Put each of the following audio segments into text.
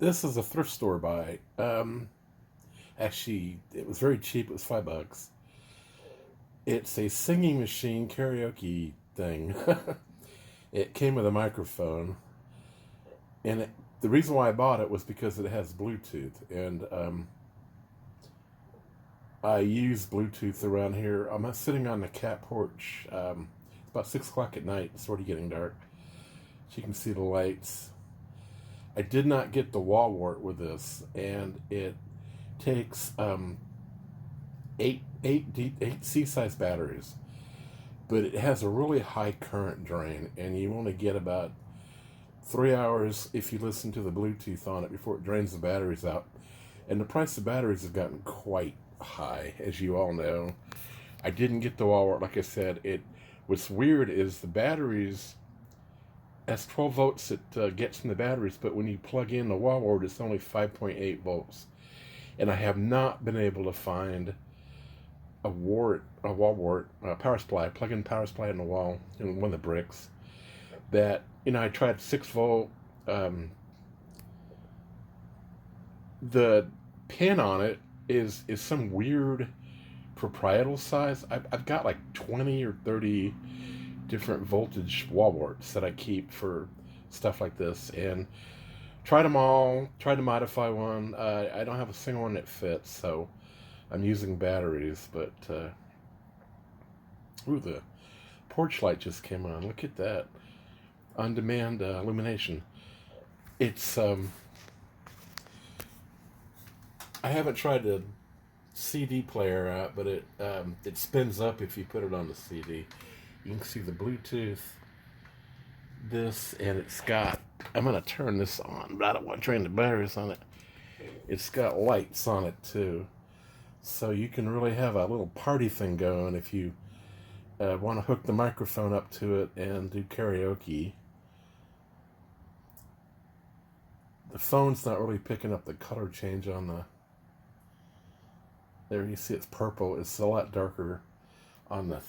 This is a thrift store buy. Actually, it was very cheap. It was $5. It's a singing machine karaoke thing. It came with a microphone, and the reason why I bought it was because it has Bluetooth, and I use Bluetooth around here. I'm sitting on the cat porch. It's about 6 o'clock at night. It's already getting dark. So you can see the lights. I did not get the wall wart with this, and it takes eight C-size batteries, but it has a really high current drain, and you only get about 3 hours if you listen to the Bluetooth on it before it drains the batteries out. And the price of batteries has gotten quite high, as you all know. I didn't get the wall wart, like I said. What's weird is the batteries, that's 12 volts it gets from the batteries, but when you plug in the wall wart, it's only 5.8 volts. And I have not been able to find a wall wart, power supply, plug-in power supply in the wall, in one of the bricks, that, I tried 6 volt. The pin on it is some weird proprietal size. I've got like 20 or 30 different voltage wall warts that I keep for stuff like this, and tried them all, tried to modify one. I don't have a single one that fits, so I'm using batteries, but ooh, the porch light just came on. Look at that. On-demand illumination. It's I haven't tried the CD player out, but it spins up if you put it on the CD. You can see the Bluetooth, this, and it's got, I'm going to turn this on, but I don't want to drain the batteries on it. It's got lights on it too. So you can really have a little party thing going if you want to hook the microphone up to it and do karaoke. The phone's not really picking up the color change on the... There you see it's purple. It's a lot darker on the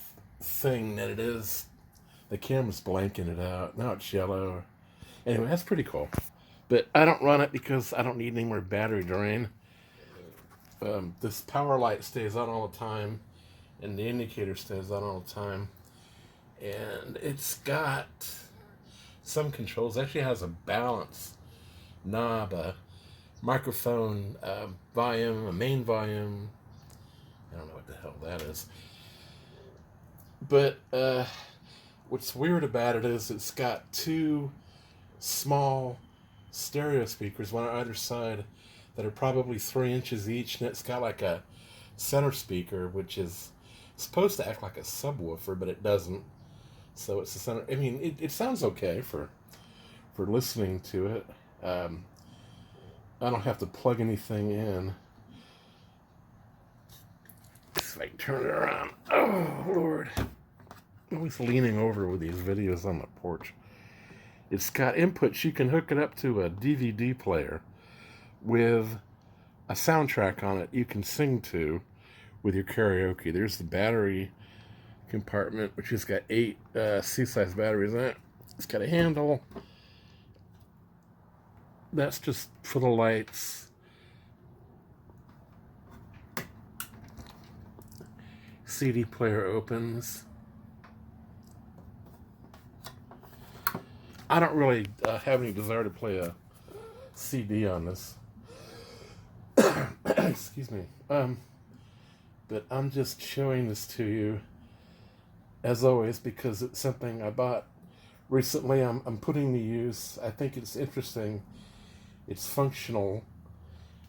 thing than it is. The camera's blanking it out. Now it's yellow. Anyway, that's pretty cool. But I don't run it because I don't need any more battery drain. This power light stays on all the time, and the indicator stays on all the time. And it's got some controls. It actually has a balance knob, a microphone volume, a main volume. I don't know what the hell that is. But what's weird about it is it's got 2 small stereo speakers, one on either side, that are probably 3 inches each, and it's got like a center speaker, which is supposed to act like a subwoofer, but it doesn't. So it's the center. I mean, it sounds okay for listening to it. I don't have to plug anything in. If I can turn it around. Oh, Lord. I'm always leaning over with these videos on the porch. It's got inputs. You can hook it up to a DVD player with a soundtrack on it you can sing to with your karaoke. There's the battery compartment, which has got 8 C-size batteries in it. It's got a handle. That's just for the lights. CD player opens. I don't really have any desire to play a CD on this. Excuse me. But I'm just showing this to you, as always, because it's something I bought recently. I'm putting to use. I think it's interesting. It's functional.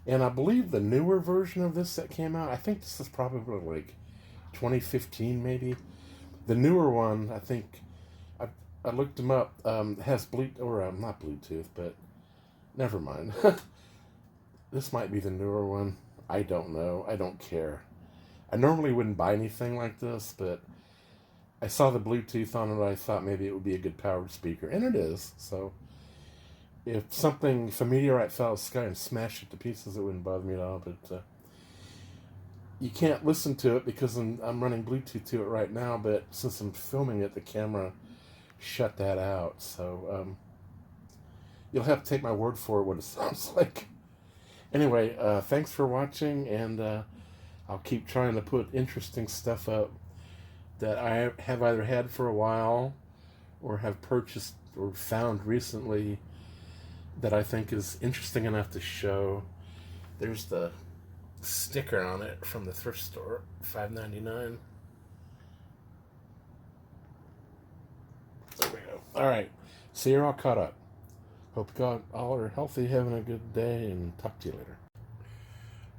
And I believe the newer version of this that came out, I think this is probably like 2015 maybe. The newer one, I think, I looked them up, has not Bluetooth, but never mind. This might be the newer one. I don't know. I don't care. I normally wouldn't buy anything like this, but I saw the Bluetooth on it. I thought maybe it would be a good powered speaker, and it is. So if a meteorite fell out of the sky and smashed it to pieces, it wouldn't bother me at all. But you can't listen to it because I'm running Bluetooth to it right now, but since I'm filming it, the camera shut that out. So You'll have to take my word for it what it sounds like. Anyway, thanks for watching, and I'll keep trying to put interesting stuff up that I have either had for a while or have purchased or found recently that I think is interesting enough to show. There's the sticker on it from the thrift store, $5.99. There we go. All right, so you're all caught up. Hope you all are healthy, having a good day, and talk to you later.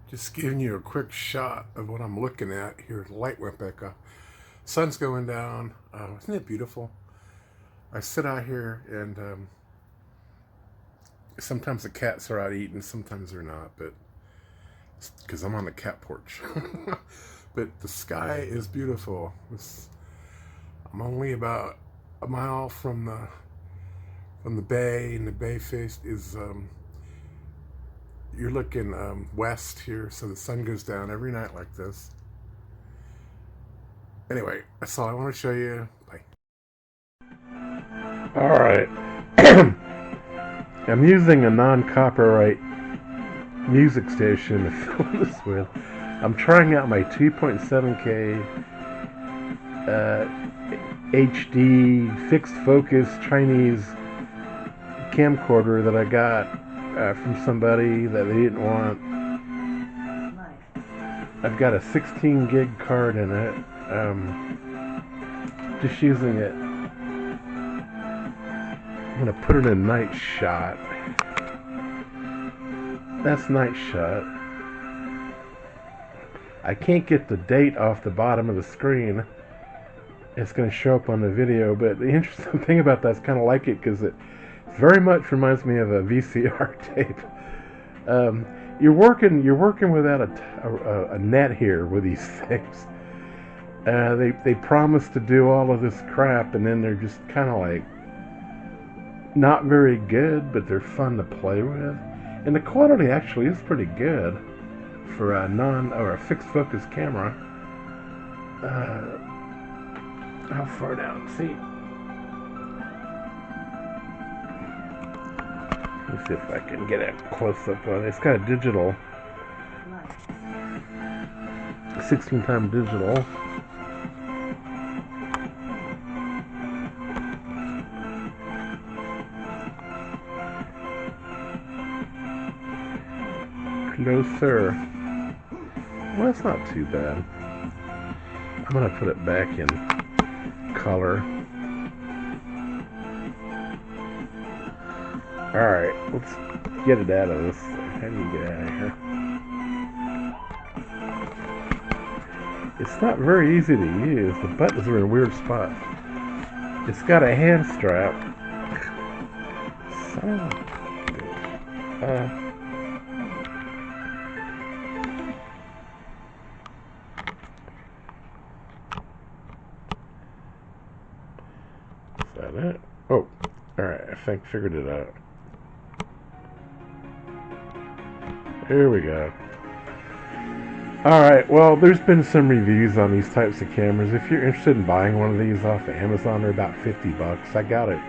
Just giving you a quick shot of what I'm looking at here. The light went back up. Sun's going down. Isn't it beautiful? I sit out here, and sometimes the cats are out eating, sometimes they're not, but because I'm on the cat porch. But the sky is beautiful. I'm only about a mile from the bay, and the bay face is you're looking west here, so the sun goes down every night like this. Anyway, that's all I want to show you. Bye. All right. I'm using a non-copyright music station to film this with. I'm trying out my 2.7K HD fixed focus Chinese camcorder that I got from somebody that they didn't want. I've got a 16 gig card in it. Just using it. I'm gonna put it in night shot. That's night shot. I can't get the date off the bottom of the screen. It's gonna show up on the video, but the interesting thing about that's kind of like it because it very much reminds me of a VCR tape. You're working without a net here with these things. They promise to do all of this crap, and then they're just kind of like not very good, but they're fun to play with. And the quality actually is pretty good for a fixed focus camera. How far down? See. Let me see if I can get a close up on it. It's got a digital, 16x digital. Closer. Well, that's not too bad. I'm gonna put it back in color. Alright, let's get it out of this. How do you get out of here? It's not very easy to use. The buttons are in weird spots. It's got a hand strap. Is that it? Oh, alright, I think figured it out. Here we go. Alright, well, there's been some reviews on these types of cameras. If you're interested in buying one of these off of Amazon, they're about $50. I got it.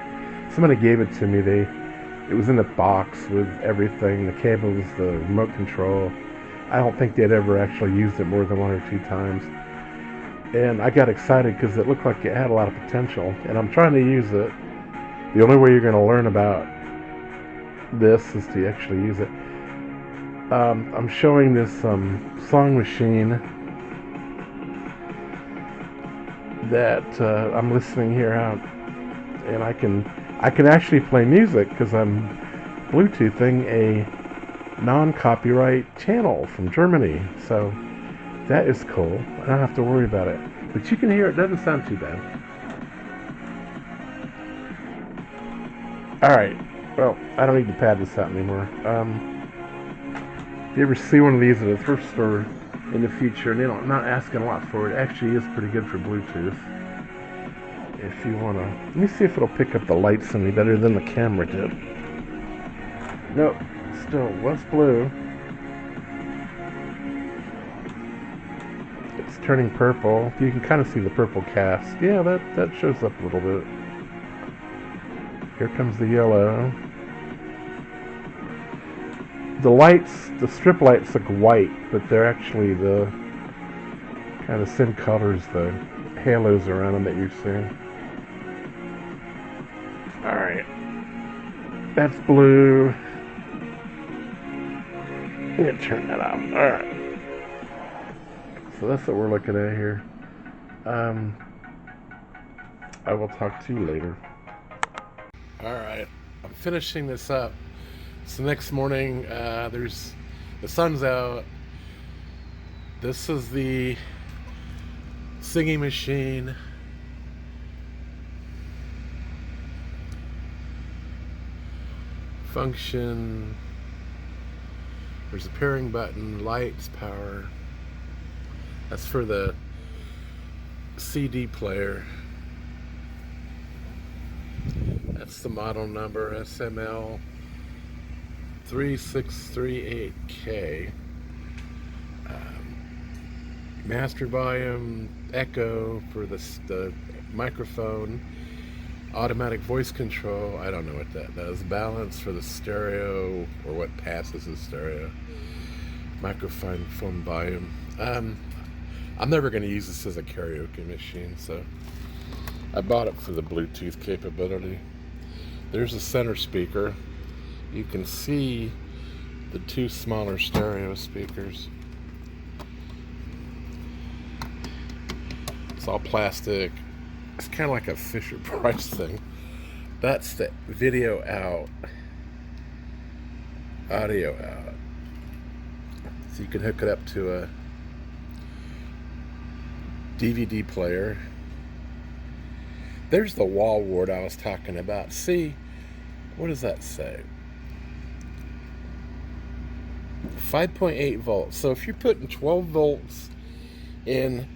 Somebody gave it to me. It was in a box with everything, the cables, the remote control. I don't think they'd ever actually used it more than 1 or 2 times. And I got excited because it looked like it had a lot of potential. And I'm trying to use it. The only way you're going to learn about this is to actually use it. I'm showing this song machine that I'm listening here out, and I can actually play music because I'm Bluetoothing a non-copyright channel from Germany. So that is cool. I don't have to worry about it. But you can hear it doesn't sound too bad. Alright, well, I don't need to pad this out anymore. If you ever see one of these at a thrift store in the future, and I'm not asking a lot for it, actually is pretty good for Bluetooth. If you want to, let me see if it'll pick up the lights any better than the camera did. Nope, still was blue. It's turning purple. You can kind of see the purple cast. Yeah, that shows up a little bit. Here comes the yellow. The lights, the strip lights look white, but they're actually the kind of same colors, the halos around them that you're seeing. Alright. That's blue. I'm going to turn that off. Alright. So that's what we're looking at here. I will talk to you later. Alright. I'm finishing this up. So next morning, the sun's out. This is the singing machine. Function. There's a pairing button, lights, power. That's for the CD player. That's the model number, SML 3638K. Master volume, echo for the microphone, automatic voice control. I don't know what that does. Balance for the stereo, or what passes as stereo. Microphone, phone volume. I'm never going to use this as a karaoke machine, so I bought it for the Bluetooth capability. There's a center speaker. You can see the two smaller stereo speakers. It's all plastic. It's kind of like a Fisher-Price thing. That's the video out, audio out. So you can hook it up to a DVD player. There's the wall wart I was talking about. See, what does that say? 5.8 volts. So if you're putting 12 volts in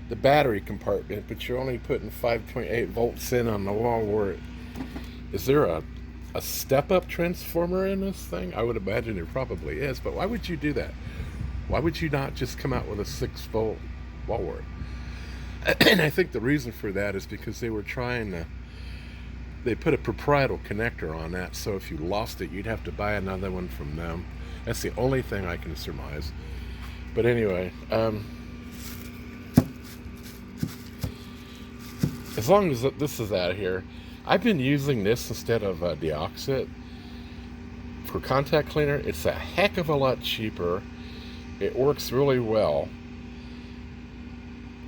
the battery compartment, but you're only putting 5.8 volts in on the wall wart, is there a step-up transformer in this thing? I would imagine there probably is, but why would you do that? Why would you not just come out with a 6-volt wall wart? And I think the reason for that is because they were trying to, they put a proprietary connector on that, so if you lost it, you'd have to buy another one from them. That's the only thing I can surmise. But anyway, as long as this is out of here, I've been using this instead of Deoxit for contact cleaner. It's a heck of a lot cheaper. It works really well.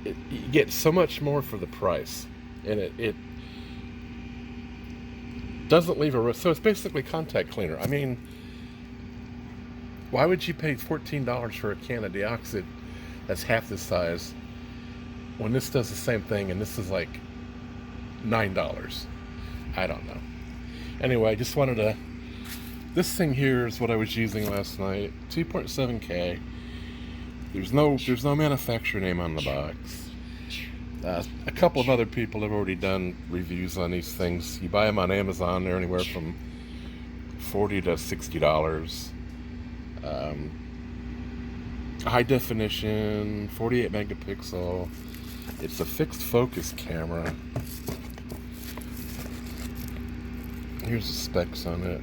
You get so much more for the price, and it doesn't leave a risk. So it's basically contact cleaner. I mean, why would you pay $14 for a can of Deoxit that's half the size when this does the same thing and this is like $9? I don't know. Anyway, I just wanted to, this thing here is what I was using last night. 2.7K. There's no manufacturer name on the box. A couple of other people have already done reviews on these things. You buy them on Amazon, they're anywhere from $40 to $60. High definition, 48 megapixel. It's a fixed focus camera. Here's the specs on it.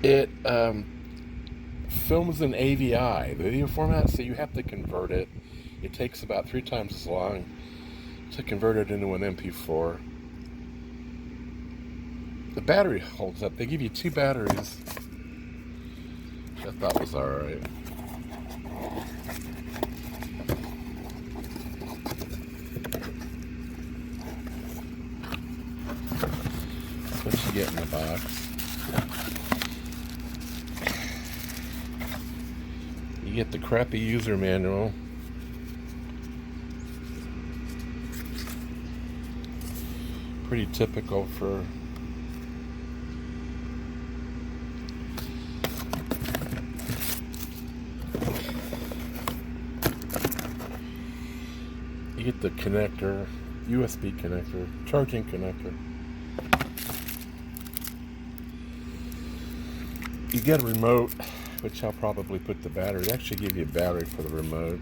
It films in AVI, video format, so you have to convert it. It takes about 3 times as long to convert it into an MP4. The battery holds up. They give you 2 batteries. I thought was alright. That's what you get in the box. You get the crappy user manual. Pretty typical for you get the connector, USB connector, charging connector. You get a remote, which I'll probably put the battery. They actually give you a battery for the remote.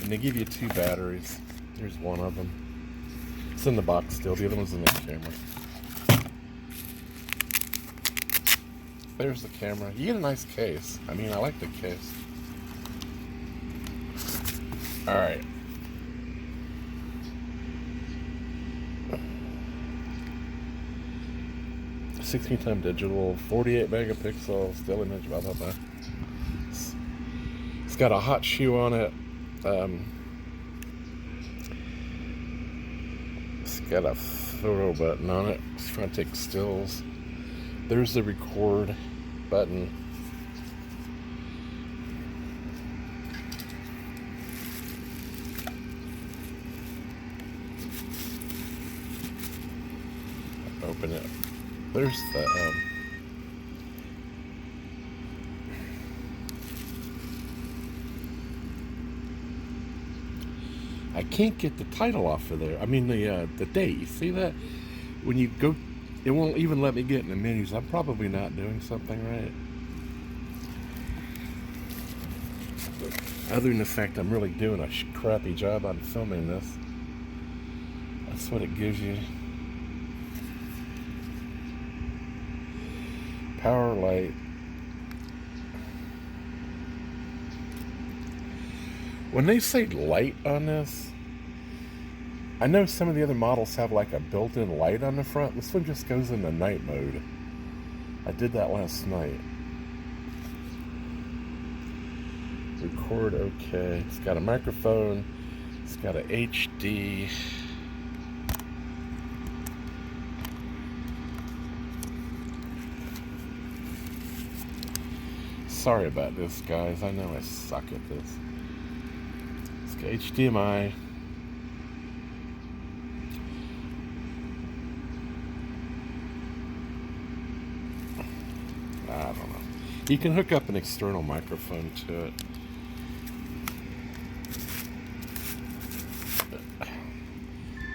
And they give you 2 batteries. Here's one of them. It's in the box still. The other one's in the camera. There's the camera. You get a nice case. I mean, I like the case. Alright. (16x digital, 48 megapixel, still image, blah blah blah. It's got a hot shoe on it. It's got a photo button on it. It's trying to take stills. There's the record button. Open it. There's the I can't get the title off of there. I mean the date. You see that? When you go, it won't even let me get in the menus. I'm probably not doing something right. Other than the fact I'm really doing a crappy job on filming this. That's what it gives you. Power light. When they say light on this, I know some of the other models have like a built-in light on the front. This one just goes into night mode. I did that last night. Record okay. It's got a microphone. It's got a HD. Sorry about this, guys. I know I suck at this. It's got HDMI. I don't know. You can hook up an external microphone to it.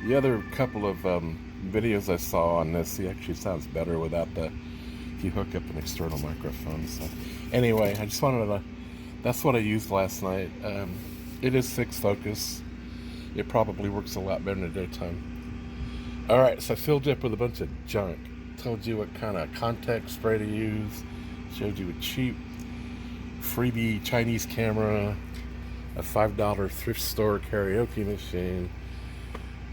The other couple of videos I saw on this, it actually sounds better without the, if you hook up an external microphone. So anyway, I just wanted to, that's what I used last night. It is fixed focus. It probably works a lot better in the daytime. Alright, so I filled you up with a bunch of junk. Told you what kind of contact spray to use. Showed you a cheap freebie Chinese camera. A $5 thrift store karaoke machine.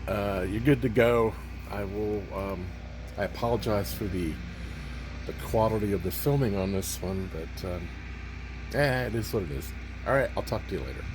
You're good to go. I will, I apologize for the quality of the filming on this one, but it is what it is. Alright, I'll talk to you later.